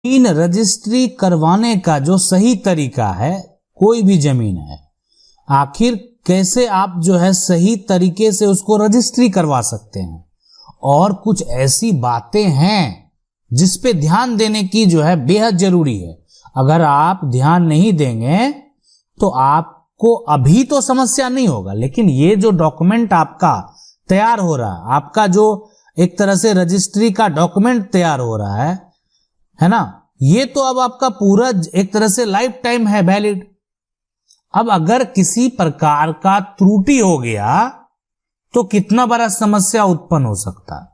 जमीन रजिस्ट्री करवाने का जो सही तरीका है, कोई भी जमीन है, आखिर कैसे आप जो है सही तरीके से उसको रजिस्ट्री करवा सकते हैं। और कुछ ऐसी बातें हैं जिस पे ध्यान देने की जो है बेहद जरूरी है। अगर आप ध्यान नहीं देंगे तो आपको अभी तो समस्या नहीं होगा, लेकिन ये जो डॉक्यूमेंट आपका तैयार हो रहा है, आपका जो एक तरह से रजिस्ट्री का डॉक्यूमेंट तैयार हो रहा है ना, ये तो अब आपका पूरा एक तरह से लाइफ टाइम है वैलिड। अब अगर किसी प्रकार का त्रुटि हो गया तो कितना बड़ा समस्या उत्पन्न हो सकता है।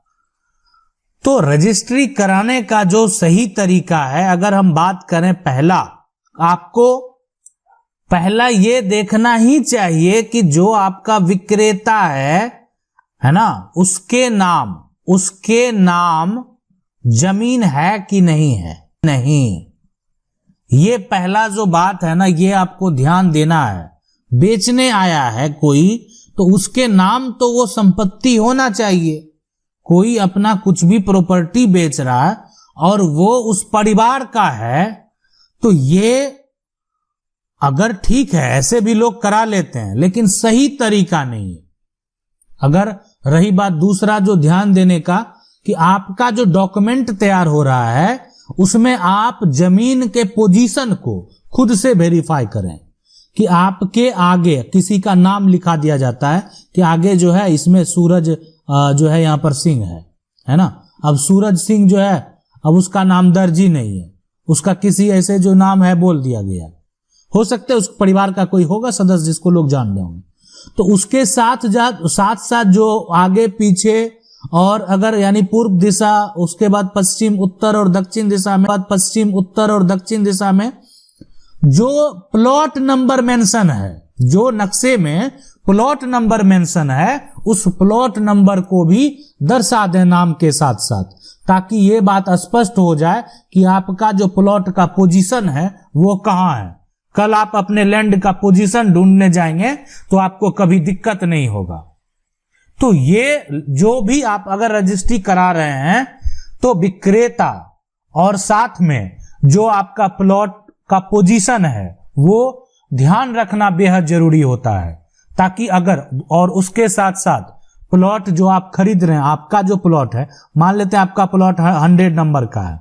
तो रजिस्ट्री कराने का जो सही तरीका है, अगर हम बात करें, आपको पहला ये देखना ही चाहिए कि जो आपका विक्रेता है ना, उसके नाम जमीन है कि नहीं है। नहीं, ये पहला जो बात है ना, ये आपको ध्यान देना है। बेचने आया है कोई तो उसके नाम तो वो संपत्ति होना चाहिए। कोई अपना कुछ भी प्रॉपर्टी बेच रहा है और वो उस परिवार का है, तो ये अगर ठीक है, ऐसे भी लोग करा लेते हैं, लेकिन सही तरीका नहीं है। अगर रही बात दूसरा जो ध्यान देने का, कि आपका जो डॉक्यूमेंट तैयार हो रहा है उसमें आप जमीन के पोजीशन को खुद से वेरीफाई करें कि आपके आगे किसी का नाम लिखा दिया जाता है कि आगे जो है इसमें सूरज जो है यहाँ पर सिंह है ना। अब सूरज सिंह जो है, अब उसका नाम दर्ज ही नहीं है, उसका किसी ऐसे जो नाम है बोल दिया गया। हो सकता है उस परिवार का कोई होगा सदस्य जिसको लोग जान रहे होंगे, तो उसके साथ साथ जो आगे पीछे और अगर यानी पूर्व दिशा, उसके बाद पश्चिम उत्तर और दक्षिण दिशा में जो प्लॉट नंबर मेंशन है, जो नक्शे में प्लॉट नंबर मेंशन है, उस प्लॉट नंबर को भी दर्शा दें नाम के साथ साथ, ताकि ये बात स्पष्ट हो जाए कि आपका जो प्लॉट का पोजीशन है वो कहाँ है। कल आप अपने लैंड का पोजीशन ढूंढने जाएंगे तो आपको कभी दिक्कत नहीं होगा। तो ये जो भी आप अगर रजिस्ट्री करा रहे हैं तो विक्रेता और साथ में जो आपका प्लॉट का पोजीशन है वो ध्यान रखना बेहद जरूरी होता है, ताकि अगर, और उसके साथ साथ प्लॉट जो आप खरीद रहे हैं, आपका जो प्लॉट है, मान लेते हैं आपका प्लॉट 100 नंबर का है,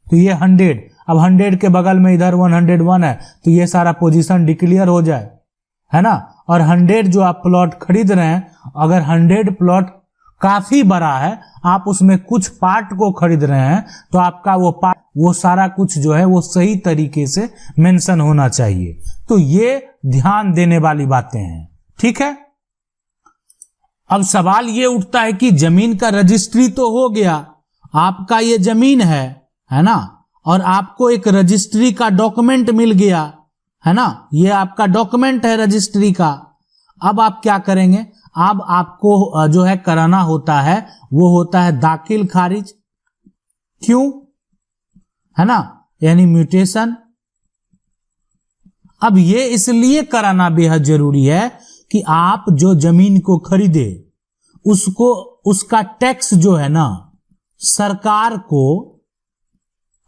तो ये 100, अब 100 के बगल में इधर 101 है, तो ये सारा पोजीशन डिक्लेयर हो जाए, है ना। और 100 जो आप प्लॉट खरीद रहे हैं, अगर 100 प्लॉट काफी बड़ा है, आप उसमें कुछ पार्ट को खरीद रहे हैं, तो आपका वो सारा कुछ जो है वो सही तरीके से मेंशन होना चाहिए। तो ये ध्यान देने वाली बातें हैं, ठीक है। अब सवाल ये उठता है कि जमीन का रजिस्ट्री तो हो गया, आपका ये जमीन है ना, और आपको एक रजिस्ट्री का डॉक्यूमेंट मिल गया, है ना, ये आपका डॉक्यूमेंट है रजिस्ट्री का। अब आप क्या करेंगे? अब आपको जो है कराना होता है वो होता है दाखिल खारिज। क्यों? है ना, यानी म्यूटेशन। अब ये इसलिए कराना बेहद जरूरी है कि आप जो जमीन को खरीदे उसको, उसका टैक्स जो है ना, सरकार को,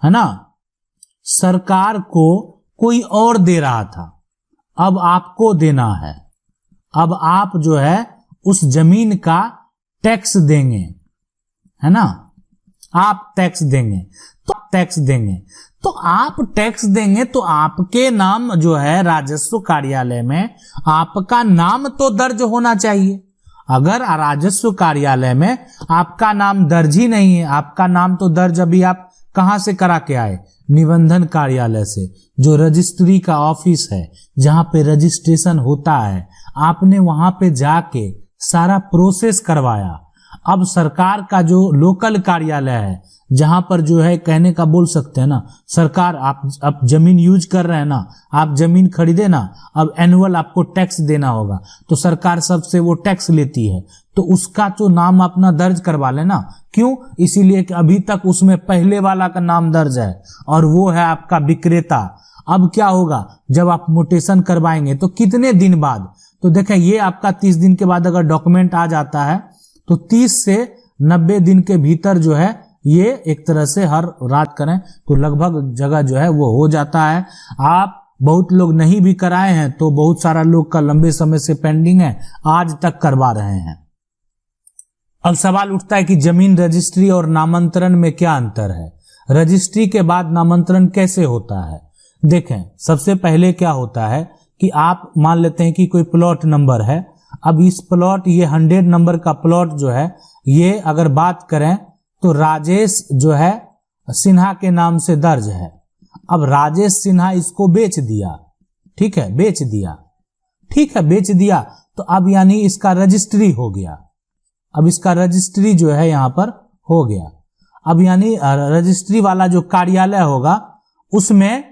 है ना, सरकार को कोई और दे रहा था, अब आपको देना है। अब आप जो है उस जमीन का टैक्स देंगे, है ना, आप टैक्स देंगे, तो आप टैक्स देंगे तो आपके नाम जो है राजस्व कार्यालय में आपका नाम तो दर्ज होना चाहिए। अगर राजस्व कार्यालय में आपका नाम दर्ज ही नहीं है, आपका नाम तो दर्ज अभी आप कहां से करा के आए? निबंधन कार्यालय से, जो रजिस्ट्री का ऑफिस है, जहां पे रजिस्ट्रेशन होता है, आपने वहां पे जाके सारा प्रोसेस करवाया। अब सरकार का जो लोकल कार्यालय है, जहां पर जो है कहने का बोल सकते हैं ना, सरकार आप जमीन यूज कर रहे हैं ना, आप जमीन खरीदे ना, अब एनुअल आपको टैक्स देना होगा, तो सरकार सबसे वो टैक्स लेती है, तो उसका तो नाम अपना दर्ज करवा लेना। क्यों? इसीलिए कि अभी तक उसमें पहले वाला का नाम दर्ज है और वो है आपका विक्रेता। अब क्या होगा जब आप म्यूटेशन करवाएंगे तो कितने दिन बाद? तो देखें, ये आपका 30 दिन के बाद अगर डॉक्यूमेंट आ जाता है तो 30 से 90 दिन के भीतर जो है ये एक तरह से हर रात करें तो लगभग जगह जो है वो हो जाता है। आप बहुत लोग नहीं भी कराए हैं तो बहुत सारा लोग का लंबे समय से पेंडिंग है, आज तक करवा रहे हैं। अब सवाल उठता है कि जमीन रजिस्ट्री और नामांतरण में क्या अंतर है, रजिस्ट्री के बाद नामांतरण कैसे होता है। देखें, सबसे पहले क्या होता है कि आप मान लेते हैं कि कोई प्लॉट नंबर है। अब इस प्लॉट, ये 100 नंबर का प्लॉट जो है, ये अगर बात करें तो राजेश जो है सिन्हा के नाम से दर्ज है। अब राजेश सिन्हा इसको बेच दिया, ठीक है, बेच दिया, ठीक है, बेच दिया, तो अब यानी इसका रजिस्ट्री हो गया। अब इसका रजिस्ट्री जो है यहां पर हो गया। अब यानी रजिस्ट्री वाला जो कार्यालय होगा उसमें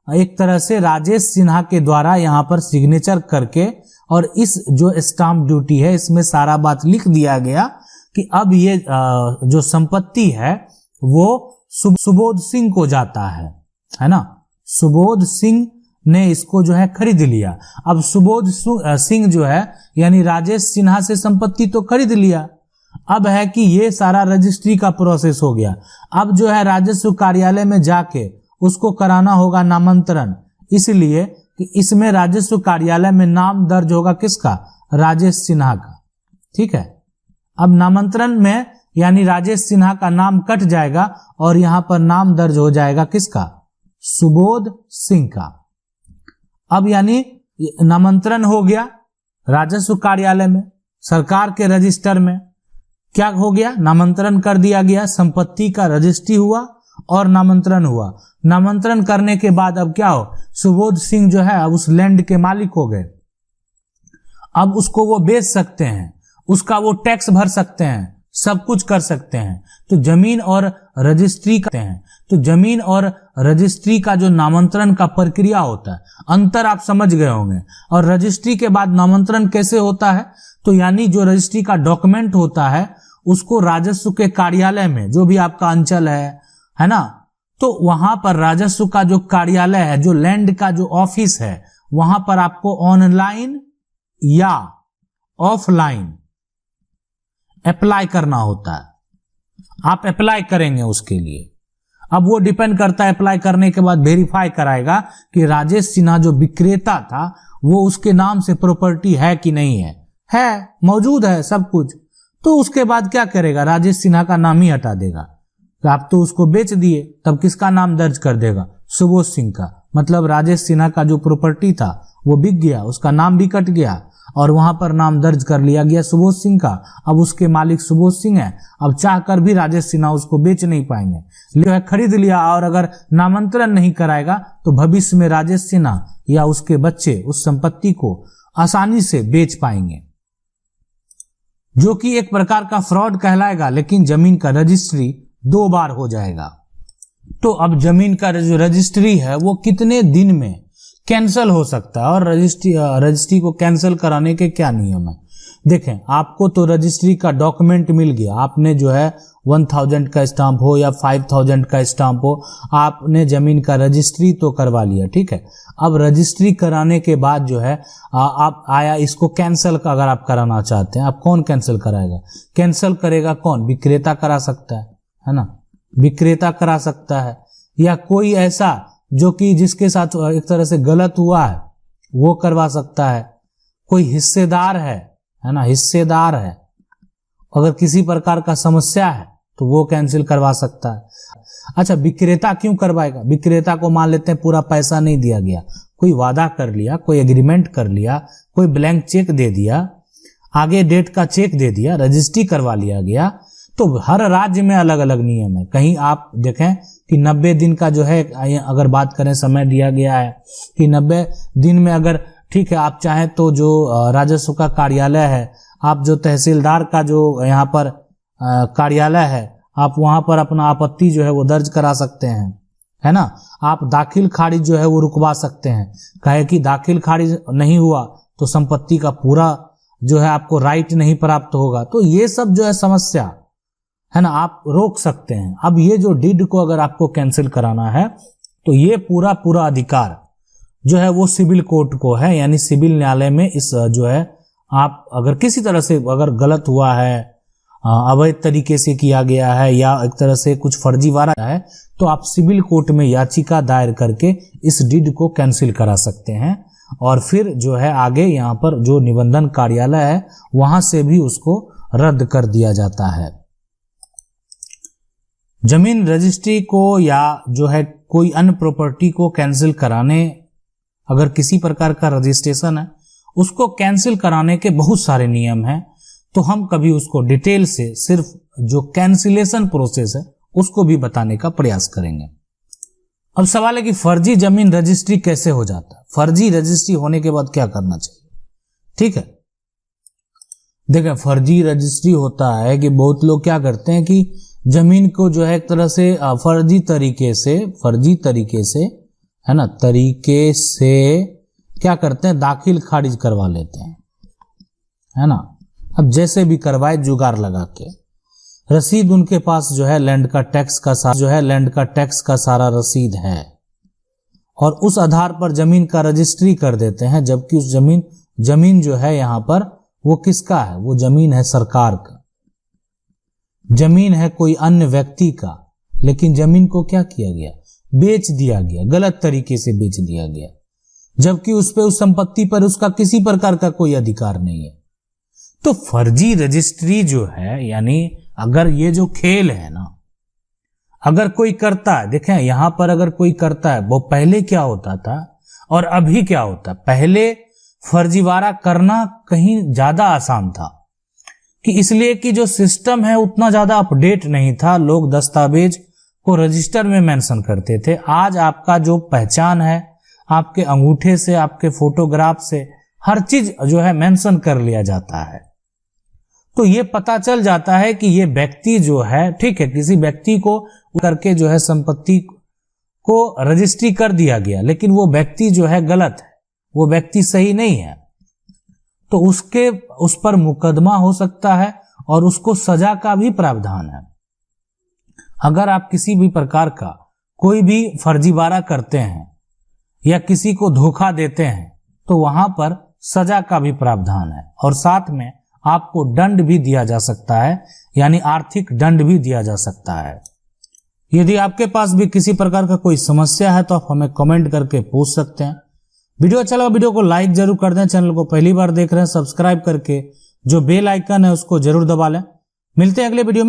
एक तरह से राजेश सिन्हा के द्वारा यहां पर सिग्नेचर करके, और इस जो स्टाम्प ड्यूटी है इसमें सारा बात लिख दिया गया कि अब ये जो संपत्ति है वो सुबोध सिंह को जाता है ना। सुबोध सिंह ने इसको जो है खरीद लिया। अब सुबोध सिंह जो है यानी राजेश सिन्हा से संपत्ति तो खरीद लिया। अब है कि ये सारा रजिस्ट्री का प्रोसेस हो गया। अब जो है राजस्व कार्यालय में जाके उसको कराना होगा नामांतरण, इसलिए कि इसमें राजस्व कार्यालय में नाम दर्ज होगा किसका, राजेश सिन्हा का, ठीक है। अब नामांतरण में यानी राजेश सिन्हा का नाम कट जाएगा और यहां पर नाम दर्ज हो जाएगा किसका, सुबोध सिंह का। अब यानी नामांतरण हो गया राजस्व कार्यालय में, सरकार के रजिस्टर में क्या हो गया, नामांतरण कर दिया गया, संपत्ति का रजिस्ट्री हुआ और नामांतरण हुआ। नामांतरण करने के बाद अब क्या हो, सुबोध सिंह जो है अब उस लैंड के मालिक हो गए। अब उसको वो बेच सकते हैं, उसका वो टैक्स भर सकते हैं, सब कुछ कर सकते हैं। तो जमीन और रजिस्ट्री करते हैं, तो जमीन और रजिस्ट्री का जो नामांतरण का प्रक्रिया होता है, अंतर आप समझ गए होंगे। और रजिस्ट्री के बाद नामांतरण कैसे होता है, तो यानी जो रजिस्ट्री का डॉक्यूमेंट होता है उसको राजस्व के कार्यालय में, जो भी आपका अंचल है ना, तो वहां पर राजस्व का जो कार्यालय है, जो लैंड का जो ऑफिस है, वहां पर आपको ऑनलाइन या ऑफलाइन अप्लाई करना होता है। आप अप्लाई करेंगे उसके लिए। अब वो डिपेंड करता है, अप्लाई करने के बाद वेरीफाई कराएगा कि राजेश सिन्हा जो विक्रेता था वो उसके नाम से प्रॉपर्टी है कि नहीं है, मौजूद है सब कुछ। तो उसके बाद क्या करेगा, राजेश सिन्हा का नाम ही हटा देगा। तो आप तो उसको बेच दिए, तब किसका नाम दर्ज कर देगा, सुबोध सिंह का। मतलब राजेश सिन्हा का जो प्रॉपर्टी था वो बिक गया, उसका नाम भी कट गया और वहां पर नाम दर्ज कर लिया गया सुबोध सिंह का। अब उसके मालिक सुबोध सिंह है। अब चाहकर भी राजेश सिन्हा उसको बेच नहीं पाएंगे, जो है खरीद लिया। और अगर नामांतरण नहीं कराएगा तो भविष्य में राजेश सिन्हा या उसके बच्चे उस संपत्ति को आसानी से बेच पाएंगे, जो कि एक प्रकार का फ्रॉड कहलाएगा। लेकिन जमीन का रजिस्ट्री 2 बार हो जाएगा। तो अब जमीन का जो रजिस्ट्री है वो कितने दिन में कैंसिल हो सकता है, और रजिस्ट्री को कैंसिल कराने के क्या नियम है। देखें, आपको तो रजिस्ट्री का डॉक्यूमेंट मिल गया, आपने जो है 1000 का स्टाम्प हो या 5000 का स्टाम्प हो, आपने जमीन का रजिस्ट्री तो करवा लिया, ठीक है। अब रजिस्ट्री कराने के बाद जो है आप आया इसको कैंसिल का अगर आप कराना चाहते हैं, आप कौन कैंसिल कराएगा, कैंसिल करेगा कौन, विक्रेता करा सकता है ना, विक्रेता करा सकता है, या कोई ऐसा जो कि जिसके साथ एक तरह से गलत हुआ है वो करवा सकता है। कोई हिस्सेदार है ना, हिस्सेदार है, अगर किसी प्रकार का समस्या है तो वो कैंसिल करवा सकता है। अच्छा, विक्रेता क्यों करवाएगा, विक्रेता को मान लेते हैं पूरा पैसा नहीं दिया गया, कोई वादा कर लिया, कोई एग्रीमेंट कर लिया, कोई ब्लैंक चेक दे दिया, आगे डेट का चेक दे दिया, रजिस्ट्री करवा लिया गया। तो हर राज्य में अलग अलग नियम है। कहीं आप देखें कि 90 दिन का जो है, अगर बात करें समय दिया गया है कि 90 दिन में अगर ठीक है आप चाहें तो जो राजस्व का कार्यालय है, आप जो तहसीलदार का जो यहाँ पर कार्यालय है, आप वहां पर अपना आपत्ति जो है वो दर्ज करा सकते हैं, है ना। आप दाखिल खारिज जो है वो रुकवा सकते हैं, कहे कि दाखिल खारिज नहीं हुआ तो संपत्ति का पूरा जो है आपको राइट नहीं प्राप्त होगा। तो ये सब जो है समस्या है ना, आप रोक सकते हैं। अब ये जो डीड को अगर आपको कैंसिल कराना है तो ये पूरा अधिकार जो है वो सिविल कोर्ट को है, यानी सिविल न्यायालय में इस जो है आप अगर किसी तरह से अगर गलत हुआ है अवैध तरीके से किया गया है या एक तरह से कुछ फर्जीवाड़ा है, तो आप सिविल कोर्ट में याचिका दायर करके इस डीड को कैंसिल करा सकते हैं और फिर जो है आगे यहाँ पर जो निबंधन कार्यालय है वहां से भी उसको रद्द कर दिया जाता है। जमीन रजिस्ट्री को या जो है कोई अन्य प्रॉपर्टी को कैंसिल कराने, अगर किसी प्रकार का रजिस्ट्रेशन है उसको कैंसिल कराने के बहुत सारे नियम हैं, तो हम कभी उसको डिटेल से सिर्फ जो कैंसिलेशन प्रोसेस है उसको भी बताने का प्रयास करेंगे। अब सवाल है कि फर्जी जमीन रजिस्ट्री कैसे हो जाता है, फर्जी रजिस्ट्री होने के बाद क्या करना चाहिए। ठीक है, देखें फर्जी रजिस्ट्री होता है कि बहुत लोग क्या करते हैं कि जमीन को जो है एक तरह से फर्जी तरीके से है ना, तरीके से क्या करते हैं, दाखिल खारिज करवा लेते हैं, है ना। अब जैसे भी करवाए जुगाड़ लगा के, रसीद उनके पास जो है लैंड का टैक्स का सारा रसीद है और उस आधार पर जमीन का रजिस्ट्री कर देते हैं, जबकि उस जमीन जो है यहां पर वो किसका है, वो जमीन है सरकार का, जमीन है कोई अन्य व्यक्ति का, लेकिन जमीन को क्या किया गया, बेच दिया गया, गलत तरीके से बेच दिया गया, जबकि उस संपत्ति पर उसका किसी प्रकार का कोई अधिकार नहीं है। तो फर्जी रजिस्ट्री जो है, यानी अगर ये जो खेल है ना, अगर कोई करता है, देखें यहां पर अगर कोई करता है, वो पहले क्या होता था और अभी क्या होता है। पहले फर्जीवाड़ा करना कहीं ज्यादा आसान था कि इसलिए कि जो सिस्टम है उतना ज्यादा अपडेट नहीं था, लोग दस्तावेज को रजिस्टर में मेंशन करते थे। आज आपका जो पहचान है, आपके अंगूठे से, आपके फोटोग्राफ से हर चीज जो है मेंशन कर लिया जाता है, तो ये पता चल जाता है कि ये व्यक्ति जो है, ठीक है, किसी व्यक्ति को करके जो है संपत्ति को रजिस्ट्री कर दिया गया, लेकिन वो व्यक्ति जो है गलत है, वो व्यक्ति सही नहीं है, तो उस पर मुकदमा हो सकता है और उसको सजा का भी प्रावधान है। अगर आप किसी भी प्रकार का कोई भी फर्जीवाड़ा करते हैं या किसी को धोखा देते हैं, तो वहां पर सजा का भी प्रावधान है और साथ में आपको दंड भी दिया जा सकता है, यानी आर्थिक दंड भी दिया जा सकता है। यदि आपके पास भी किसी प्रकार का कोई समस्या है तो आप हमें कमेंट करके पूछ सकते हैं। वीडियो अच्छा लगा, वीडियो को लाइक जरूर कर दें। चैनल को पहली बार देख रहे हैं, सब्सक्राइब करके जो बेल आइकन है उसको जरूर दबा लें। मिलते हैं अगले वीडियो में।